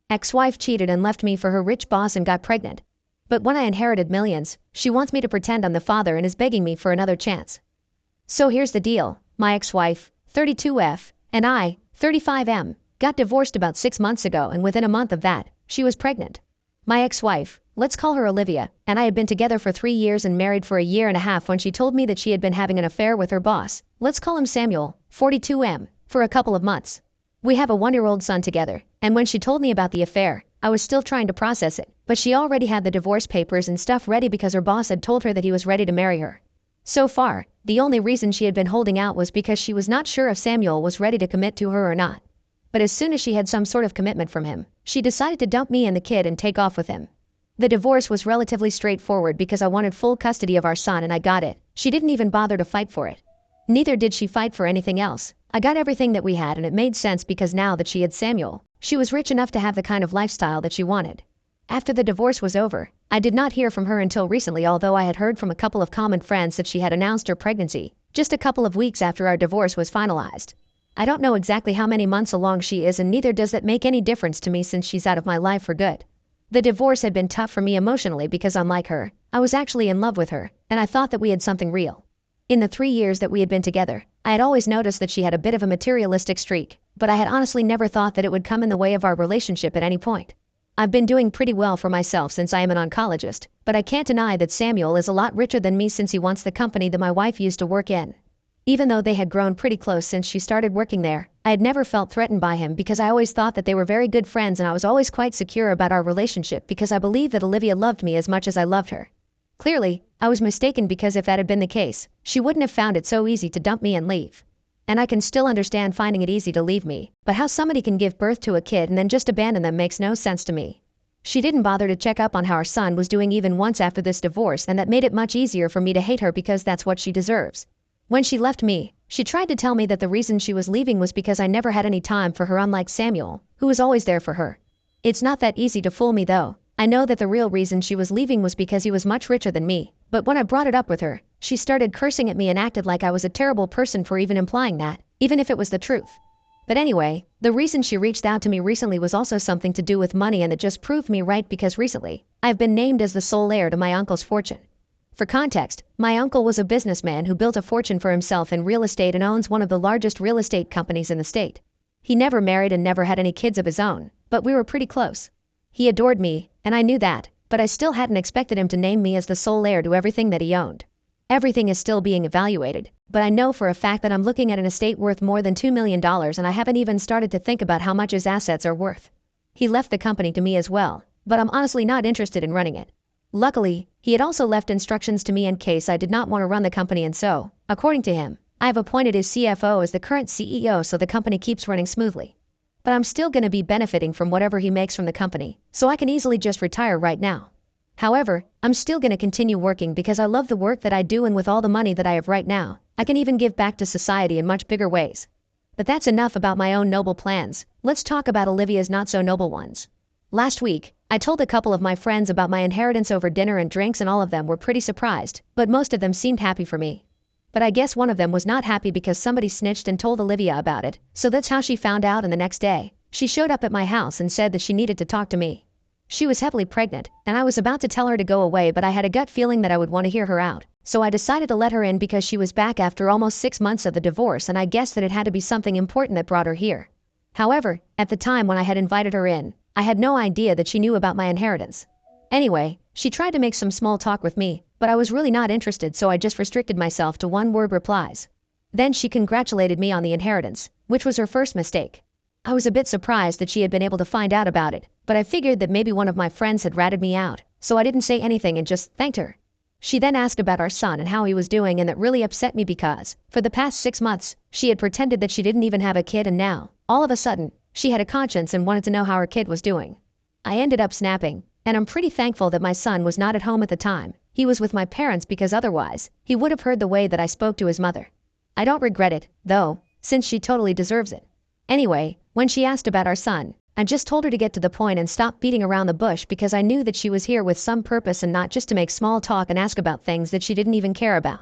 Ex-wife cheated and left me for her rich boss and got pregnant. But when I inherited millions, she wants me to pretend I'm the father and is begging me for another chance. So here's the deal. My ex-wife, 32F, and I, 35M, got divorced about 6 months ago, and within a month of that, she was pregnant. My ex-wife, let's call her Olivia, and I had been together for 3 years and married for a year and a half when she told me that she had been having an affair with her boss, let's call him Samuel, 42M, for a couple of months. We have a 1-year-old son together, and when she told me about the affair, I was still trying to process it, but she already had the divorce papers and stuff ready because her boss had told her that he was ready to marry her. So far, the only reason she had been holding out was because she was not sure if Samuel was ready to commit to her or not. But as soon as she had some sort of commitment from him, she decided to dump me and the kid and take off with him. The divorce was relatively straightforward because I wanted full custody of our son and I got it. She didn't even bother to fight for it. Neither did she fight for anything else. I got everything that we had, and it made sense because now that she had Samuel, she was rich enough to have the kind of lifestyle that she wanted. After the divorce was over, I did not hear from her until recently, although I had heard from a couple of common friends that she had announced her pregnancy just a couple of weeks after our divorce was finalized. I don't know exactly how many months along she is, and neither does that make any difference to me since she's out of my life for good. The divorce had been tough for me emotionally because, unlike her, I was actually in love with her, and I thought that we had something real. In the 3 years that we had been together, I had always noticed that she had a bit of a materialistic streak, but I had honestly never thought that it would come in the way of our relationship at any point. I've been doing pretty well for myself since I am an oncologist, but I can't deny that Samuel is a lot richer than me since he wants the company that my wife used to work in. Even though they had grown pretty close since she started working there, I had never felt threatened by him because I always thought that they were very good friends, and I was always quite secure about our relationship because I believed that Olivia loved me as much as I loved her. Clearly, I was mistaken because if that had been the case, she wouldn't have found it so easy to dump me and leave. And I can still understand finding it easy to leave me, but how somebody can give birth to a kid and then just abandon them makes no sense to me. She didn't bother to check up on how our son was doing even once after this divorce, and that made it much easier for me to hate her because that's what she deserves. When she left me, she tried to tell me that the reason she was leaving was because I never had any time for her, unlike Samuel, who was always there for her. It's not that easy to fool me though. I know that the real reason she was leaving was because he was much richer than me, but when I brought it up with her, she started cursing at me and acted like I was a terrible person for even implying that, even if it was the truth. But anyway, the reason she reached out to me recently was also something to do with money, and it just proved me right because recently, I've been named as the sole heir to my uncle's fortune. For context, my uncle was a businessman who built a fortune for himself in real estate and owns one of the largest real estate companies in the state. He never married and never had any kids of his own, but we were pretty close. He adored me, and I knew that, but I still hadn't expected him to name me as the sole heir to everything that he owned. Everything is still being evaluated, but I know for a fact that I'm looking at an estate worth more than $2 million, and I haven't even started to think about how much his assets are worth. He left the company to me as well, but I'm honestly not interested in running it. Luckily, he had also left instructions to me in case I did not want to run the company, and so, according to him, I have appointed his CFO as the current CEO so the company keeps running smoothly. But I'm still going to be benefiting from whatever he makes from the company, so I can easily just retire right now. However, I'm still going to continue working because I love the work that I do, and with all the money that I have right now, I can even give back to society in much bigger ways. But that's enough about my own noble plans. Let's talk about Olivia's not so noble ones. Last week, I told a couple of my friends about my inheritance over dinner and drinks, and all of them were pretty surprised, but most of them seemed happy for me. But I guess one of them was not happy because somebody snitched and told Olivia about it, so that's how she found out, and the next day, she showed up at my house and said that she needed to talk to me. She was heavily pregnant, and I was about to tell her to go away, but I had a gut feeling that I would want to hear her out, so I decided to let her in because she was back after almost 6 months of the divorce, and I guessed that it had to be something important that brought her here. However, at the time when I had invited her in, I had no idea that she knew about my inheritance. Anyway, she tried to make some small talk with me, but I was really not interested, so I just restricted myself to one-word replies. Then she congratulated me on the inheritance, which was her first mistake. I was a bit surprised that she had been able to find out about it, but I figured that maybe one of my friends had ratted me out, so I didn't say anything and just thanked her. She then asked about our son and how he was doing, and that really upset me because, for the past 6 months, she had pretended that she didn't even have a kid, and now, all of a sudden, she had a conscience and wanted to know how her kid was doing. I ended up snapping, and I'm pretty thankful that my son was not at home at the time. He was with my parents because otherwise, he would have heard the way that I spoke to his mother. I don't regret it, though, since she totally deserves it. Anyway, when she asked about our son, I just told her to get to the point and stop beating around the bush because I knew that she was here with some purpose and not just to make small talk and ask about things that she didn't even care about.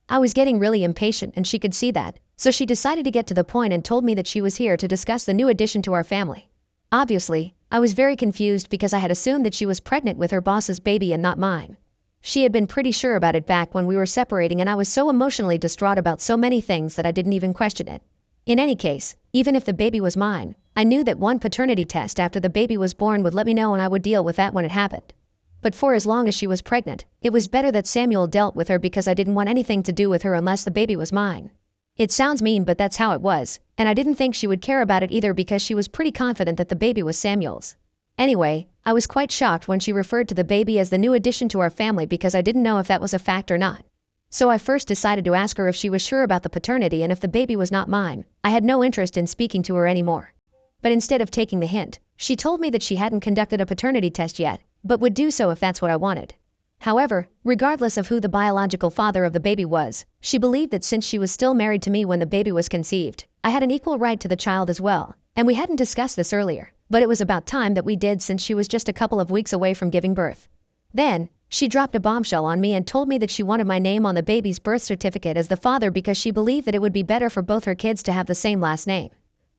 I was getting really impatient and she could see that, so she decided to get to the point and told me that she was here to discuss the new addition to our family. Obviously, I was very confused because I had assumed that she was pregnant with her boss's baby and not mine. She had been pretty sure about it back when we were separating, and I was so emotionally distraught about so many things that I didn't even question it. In any case, even if the baby was mine, I knew that one paternity test after the baby was born would let me know, and I would deal with that when it happened. But for as long as she was pregnant, it was better that Samuel dealt with her because I didn't want anything to do with her unless the baby was mine. It sounds mean, but that's how it was, and I didn't think she would care about it either because she was pretty confident that the baby was Samuel's. Anyway, I was quite shocked when she referred to the baby as the new addition to our family because I didn't know if that was a fact or not. So I first decided to ask her if she was sure about the paternity, and if the baby was not mine, I had no interest in speaking to her anymore. But instead of taking the hint, she told me that she hadn't conducted a paternity test yet, but would do so if that's what I wanted. However, regardless of who the biological father of the baby was, she believed that since she was still married to me when the baby was conceived, I had an equal right to the child as well, and we hadn't discussed this earlier, but it was about time that we did since she was just a couple of weeks away from giving birth. Then, she dropped a bombshell on me and told me that she wanted my name on the baby's birth certificate as the father because she believed that it would be better for both her kids to have the same last name.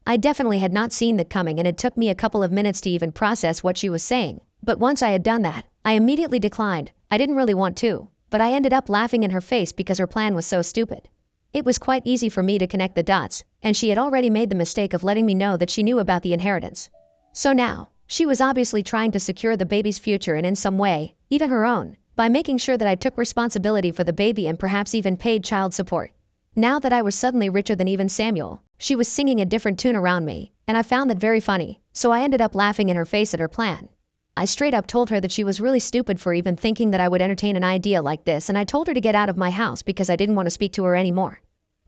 I definitely had not seen that coming, and it took me a couple of minutes to even process what she was saying, but once I had done that, I immediately declined. I didn't really want to, but I ended up laughing in her face because her plan was so stupid. It was quite easy for me to connect the dots, and she had already made the mistake of letting me know that she knew about the inheritance. So now, she was obviously trying to secure the baby's future, and in some way, even her own, by making sure that I took responsibility for the baby and perhaps even paid child support. Now that I was suddenly richer than even Samuel, she was singing a different tune around me, and I found that very funny, so I ended up laughing in her face at her plan. I straight up told her that she was really stupid for even thinking that I would entertain an idea like this, and I told her to get out of my house because I didn't want to speak to her anymore.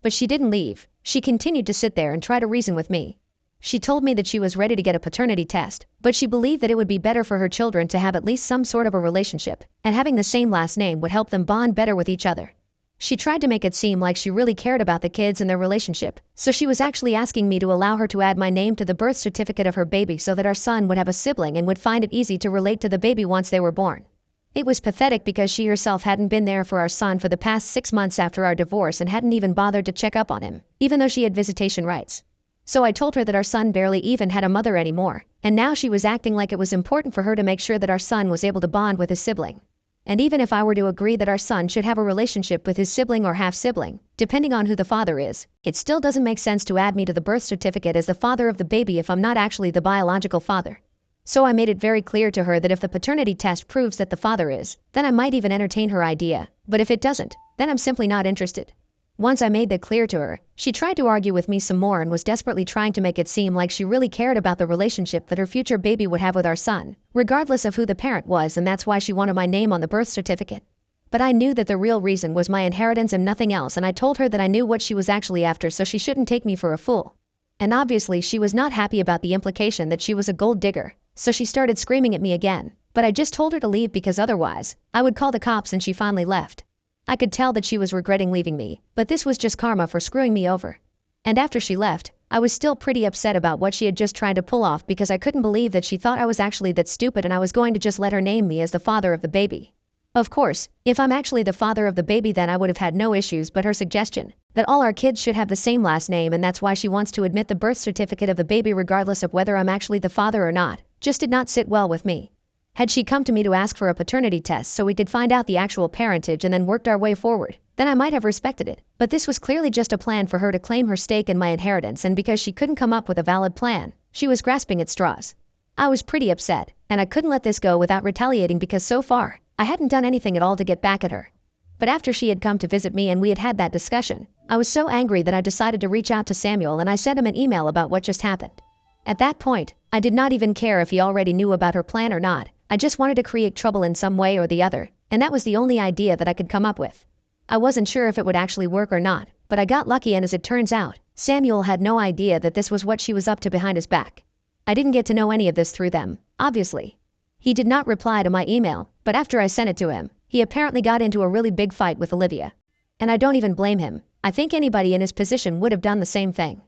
But she didn't leave. She continued to sit there and try to reason with me. She told me that she was ready to get a paternity test, but she believed that it would be better for her children to have at least some sort of a relationship, and having the same last name would help them bond better with each other. She tried to make it seem like she really cared about the kids and their relationship, so she was actually asking me to allow her to add my name to the birth certificate of her baby so that our son would have a sibling and would find it easy to relate to the baby once they were born. It was pathetic because she herself hadn't been there for our son for the past 6 months after our divorce and hadn't even bothered to check up on him, even though she had visitation rights. So I told her that our son barely even had a mother anymore, and now she was acting like it was important for her to make sure that our son was able to bond with his sibling. And even if I were to agree that our son should have a relationship with his sibling or half-sibling, depending on who the father is, it still doesn't make sense to add me to the birth certificate as the father of the baby if I'm not actually the biological father. So I made it very clear to her that if the paternity test proves that the father is, then I might even entertain her idea, but if it doesn't, then I'm simply not interested. Once I made that clear to her, she tried to argue with me some more and was desperately trying to make it seem like she really cared about the relationship that her future baby would have with our son, regardless of who the parent was, and that's why she wanted my name on the birth certificate. But I knew that the real reason was my inheritance and nothing else, and I told her that I knew what she was actually after, so she shouldn't take me for a fool. And obviously she was not happy about the implication that she was a gold digger, so she started screaming at me again, but I just told her to leave because otherwise, I would call the cops, and she finally left. I could tell that she was regretting leaving me, but this was just karma for screwing me over. And after she left, I was still pretty upset about what she had just tried to pull off because I couldn't believe that she thought I was actually that stupid and I was going to just let her name me as the father of the baby. Of course, if I'm actually the father of the baby, then I would have had no issues, but her suggestion that all our kids should have the same last name and that's why she wants to admit the birth certificate of the baby regardless of whether I'm actually the father or not, just did not sit well with me. Had she come to me to ask for a paternity test so we could find out the actual parentage and then worked our way forward, then I might have respected it, but this was clearly just a plan for her to claim her stake in my inheritance, and because she couldn't come up with a valid plan, she was grasping at straws. I was pretty upset, and I couldn't let this go without retaliating because so far, I hadn't done anything at all to get back at her. But after she had come to visit me and we had had that discussion, I was so angry that I decided to reach out to Samuel and I sent him an email about what just happened. At that point, I did not even care if he already knew about her plan or not. I just wanted to create trouble in some way or the other, and that was the only idea that I could come up with. I wasn't sure if it would actually work or not, but I got lucky, and as it turns out, Samuel had no idea that this was what she was up to behind his back. I didn't get to know any of this through them, obviously. He did not reply to my email, but after I sent it to him, he apparently got into a really big fight with Olivia. And I don't even blame him. I think anybody in his position would have done the same thing.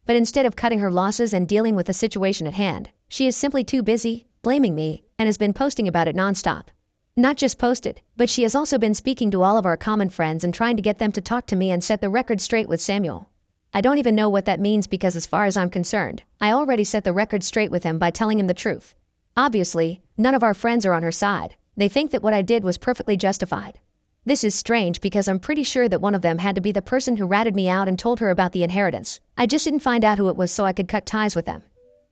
But instead of cutting her losses and dealing with the situation at hand, she is simply too busy blaming me and has been posting about it nonstop. Not just posted, but she has also been speaking to all of our common friends and trying to get them to talk to me and set the record straight with Samuel. I don't even know what that means because as far as I'm concerned, I already set the record straight with him by telling him the truth. Obviously, none of our friends are on her side. They think that what I did was perfectly justified. This is strange because I'm pretty sure that one of them had to be the person who ratted me out and told her about the inheritance. I just didn't find out who it was so I could cut ties with them.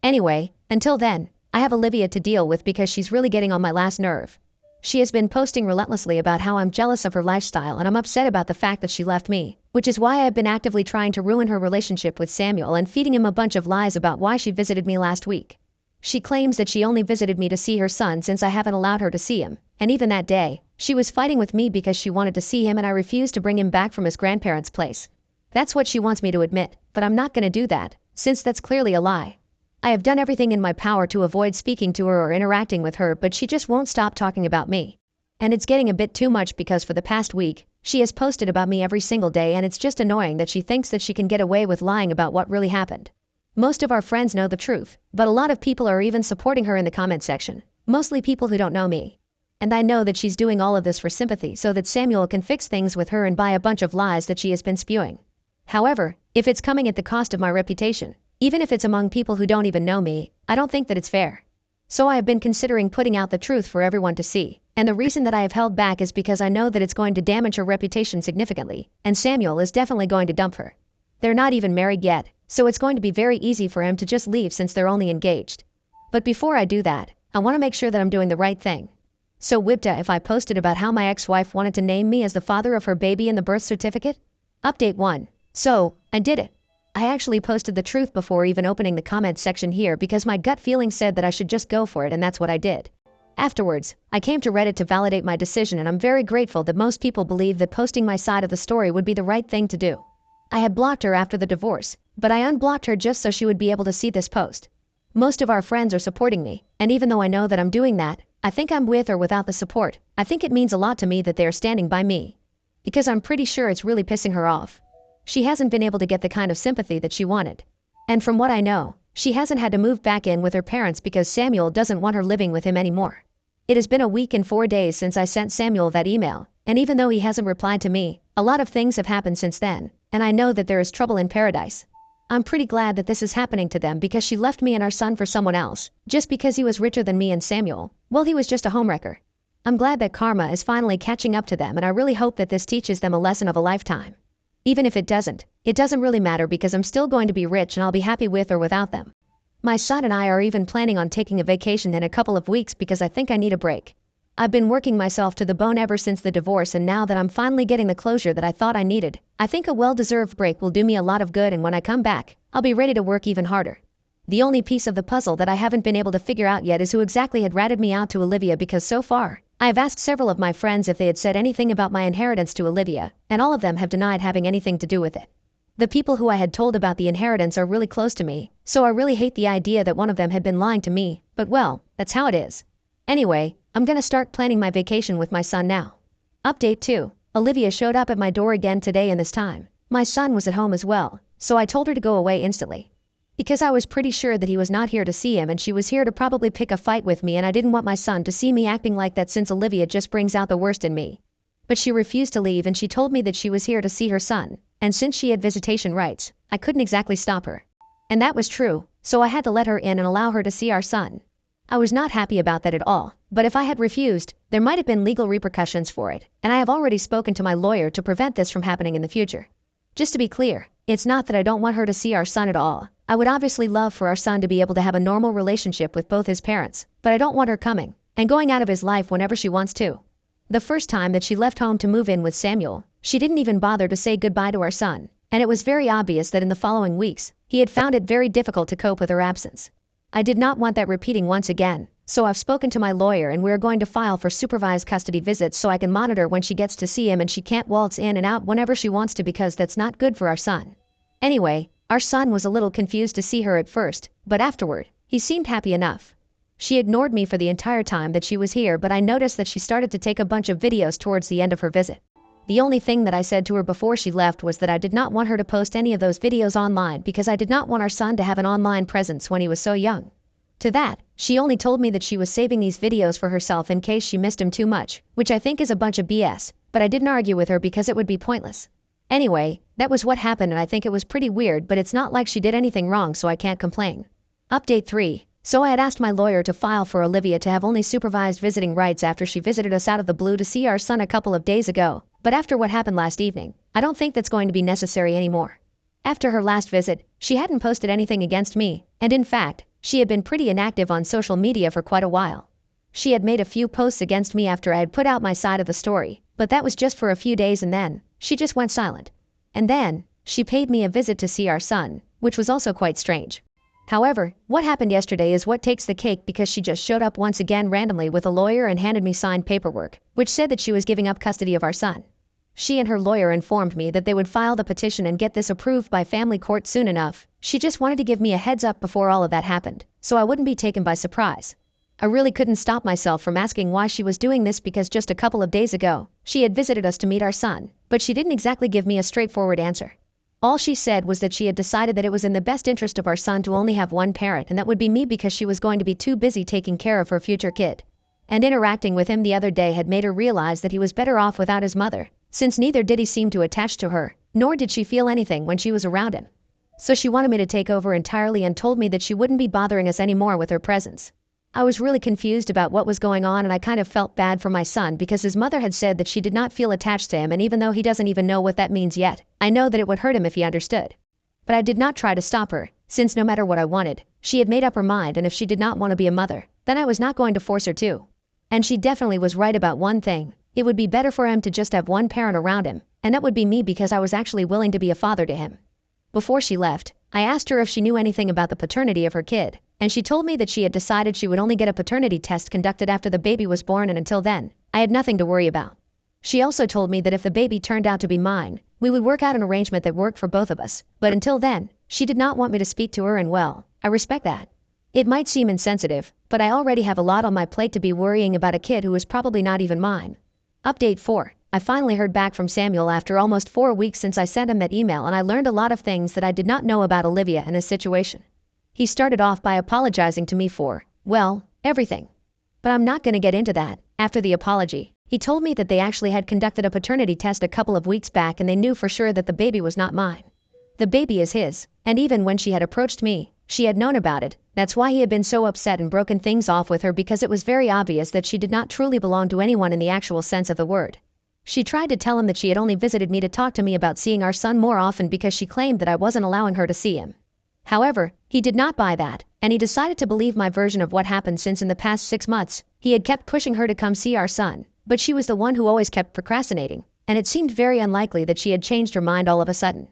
Anyway, until then, I have Olivia to deal with because she's really getting on my last nerve. She has been posting relentlessly about how I'm jealous of her lifestyle and I'm upset about the fact that she left me, which is why I've been actively trying to ruin her relationship with Samuel and feeding him a bunch of lies about why she visited me last week. She claims that she only visited me to see her son since I haven't allowed her to see him, and even that day, she was fighting with me because she wanted to see him and I refused to bring him back from his grandparents' place. That's what she wants me to admit, but I'm not gonna do that, since that's clearly a lie. I have done everything in my power to avoid speaking to her or interacting with her, but she just won't stop talking about me. And it's getting a bit too much because for the past week, she has posted about me every single day and it's just annoying that she thinks that she can get away with lying about what really happened. Most of our friends know the truth, but a lot of people are even supporting her in the comment section, mostly people who don't know me. And I know that she's doing all of this for sympathy so that Samuel can fix things with her and buy a bunch of lies that she has been spewing. However, if it's coming at the cost of my reputation, even if it's among people who don't even know me, I don't think that it's fair. So I have been considering putting out the truth for everyone to see, and the reason that I have held back is because I know that it's going to damage her reputation significantly, and Samuel is definitely going to dump her. They're not even married yet, so it's going to be very easy for him to just leave since they're only engaged. But before I do that, I want to make sure that I'm doing the right thing. So Wibda, if I posted about how my ex-wife wanted to name me as the father of her baby in the birth certificate? Update 1. So, I did it. I actually posted the truth before even opening the comments section here because my gut feeling said that I should just go for it and that's what I did. Afterwards, I came to Reddit to validate my decision and I'm very grateful that most people believe that posting my side of the story would be the right thing to do. I had blocked her after the divorce, but I unblocked her just so she would be able to see this post. Most of our friends are supporting me, and even though I know that I'm doing that, I think I'm with or without the support. I think it means a lot to me that they are standing by me. Because I'm pretty sure it's really pissing her off. She hasn't been able to get the kind of sympathy that she wanted. And from what I know, she hasn't had to move back in with her parents because Samuel doesn't want her living with him anymore. It has been a week and 4 days since I sent Samuel that email, and even though he hasn't replied to me, a lot of things have happened since then, and I know that there is trouble in paradise. I'm pretty glad that this is happening to them because she left me and our son for someone else, just because he was richer than me and Samuel. Well, he was just a homewrecker. I'm glad that karma is finally catching up to them and I really hope that this teaches them a lesson of a lifetime. Even if it doesn't really matter because I'm still going to be rich and I'll be happy with or without them. My son and I are even planning on taking a vacation in a couple of weeks because I think I need a break. I've been working myself to the bone ever since the divorce and now that I'm finally getting the closure that I thought I needed, I think a well-deserved break will do me a lot of good and when I come back, I'll be ready to work even harder. The only piece of the puzzle that I haven't been able to figure out yet is who exactly had ratted me out to Olivia because so far, I have asked several of my friends if they had said anything about my inheritance to Olivia, and all of them have denied having anything to do with it. The people who I had told about the inheritance are really close to me, so I really hate the idea that one of them had been lying to me, but well, that's how it is. Anyway, I'm gonna start planning my vacation with my son now. Update 2. Olivia showed up at my door again today and this time, my son was at home as well, so I told her to go away instantly. Because I was pretty sure that he was not here to see him and she was here to probably pick a fight with me and I didn't want my son to see me acting like that since Olivia just brings out the worst in me. But she refused to leave and she told me that she was here to see her son, and since she had visitation rights, I couldn't exactly stop her. And that was true, so I had to let her in and allow her to see our son. I was not happy about that at all, but if I had refused, there might have been legal repercussions for it, and I have already spoken to my lawyer to prevent this from happening in the future. Just to be clear, it's not that I don't want her to see our son at all. I would obviously love for our son to be able to have a normal relationship with both his parents, but I don't want her coming and going out of his life whenever she wants to. The first time that she left home to move in with Samuel, she didn't even bother to say goodbye to our son, and it was very obvious that in the following weeks, he had found it very difficult to cope with her absence. I did not want that repeating once again, so I've spoken to my lawyer and we're going to file for supervised custody visits so I can monitor when she gets to see him and she can't waltz in and out whenever she wants to because that's not good for our son. Anyway, our son was a little confused to see her at first, but afterward, he seemed happy enough. She ignored me for the entire time that she was here, but I noticed that she started to take a bunch of videos towards the end of her visit. The only thing that I said to her before she left was that I did not want her to post any of those videos online because I did not want our son to have an online presence when he was so young. To that, she only told me that she was saving these videos for herself in case she missed him too much, which I think is a bunch of BS, but I didn't argue with her because it would be pointless. Anyway, that was what happened and I think it was pretty weird, but it's not like she did anything wrong, so I can't complain. Update 3. So I had asked my lawyer to file for Olivia to have only supervised visiting rights after she visited us out of the blue to see our son a couple of days ago, but after what happened last evening, I don't think that's going to be necessary anymore. After her last visit, she hadn't posted anything against me, and in fact, she had been pretty inactive on social media for quite a while. She had made a few posts against me after I had put out my side of the story, but that was just for a few days and then, she just went silent. And then, she paid me a visit to see our son, which was also quite strange. However, what happened yesterday is what takes the cake because she just showed up once again randomly with a lawyer and handed me signed paperwork, which said that she was giving up custody of our son. She and her lawyer informed me that they would file the petition and get this approved by family court soon enough. She just wanted to give me a heads up before all of that happened, so I wouldn't be taken by surprise. I really couldn't stop myself from asking why she was doing this because just a couple of days ago, she had visited us to meet our son, but she didn't exactly give me a straightforward answer. All she said was that she had decided that it was in the best interest of our son to only have one parent, and that would be me because she was going to be too busy taking care of her future kid. And interacting with him the other day had made her realize that he was better off without his mother, since neither did he seem to attach to her, nor did she feel anything when she was around him. So she wanted me to take over entirely and told me that she wouldn't be bothering us anymore with her presence. I was really confused about what was going on, and I kind of felt bad for my son because his mother had said that she did not feel attached to him, and even though he doesn't even know what that means yet, I know that it would hurt him if he understood. But I did not try to stop her, since no matter what I wanted, she had made up her mind, and if she did not want to be a mother, then I was not going to force her to. And she definitely was right about one thing. It would be better for him to just have one parent around him, and that would be me because I was actually willing to be a father to him. Before she left, I asked her if she knew anything about the paternity of her kid, and she told me that she had decided she would only get a paternity test conducted after the baby was born, and until then, I had nothing to worry about. She also told me that if the baby turned out to be mine, we would work out an arrangement that worked for both of us, but until then, she did not want me to speak to her, and well, I respect that. It might seem insensitive, but I already have a lot on my plate to be worrying about a kid who is probably not even mine. Update 4. I finally heard back from Samuel after almost 4 weeks since I sent him that email, and I learned a lot of things that I did not know about Olivia and his situation. He started off by apologizing to me for, well, everything. But I'm not going to get into that. After the apology, he told me that they actually had conducted a paternity test a couple of weeks back and they knew for sure that the baby was not mine. The baby is his, and even when she had approached me, she had known about it. That's why he had been so upset and broken things off with her, because it was very obvious that she did not truly belong to anyone in the actual sense of the word. She tried to tell him that she had only visited me to talk to me about seeing our son more often because she claimed that I wasn't allowing her to see him. However, he did not buy that, and he decided to believe my version of what happened, since in the past 6 months, he had kept pushing her to come see our son, but she was the one who always kept procrastinating, and it seemed very unlikely that she had changed her mind all of a sudden.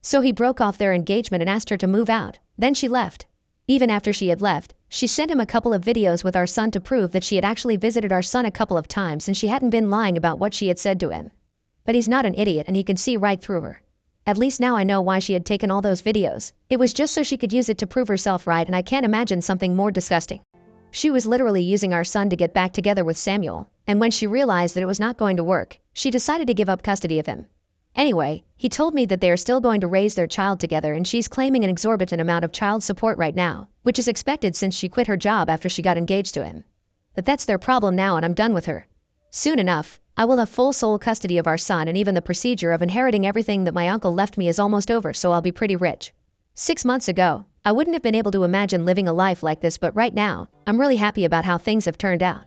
So he broke off their engagement and asked her to move out. Then she left. Even after she had left, she sent him a couple of videos with our son to prove that she had actually visited our son a couple of times and she hadn't been lying about what she had said to him. But he's not an idiot and he can see right through her. At least now I know why she had taken all those videos. It was just so she could use it to prove herself right, and I can't imagine something more disgusting. She was literally using our son to get back together with Samuel, and when she realized that it was not going to work, she decided to give up custody of him. Anyway, he told me that they are still going to raise their child together, and she's claiming an exorbitant amount of child support right now, which is expected since she quit her job after she got engaged to him. But that's their problem now, and I'm done with her. Soon enough, I will have full sole custody of our son, and even the procedure of inheriting everything that my uncle left me is almost over, so I'll be pretty rich. 6 months ago, I wouldn't have been able to imagine living a life like this, but right now, I'm really happy about how things have turned out.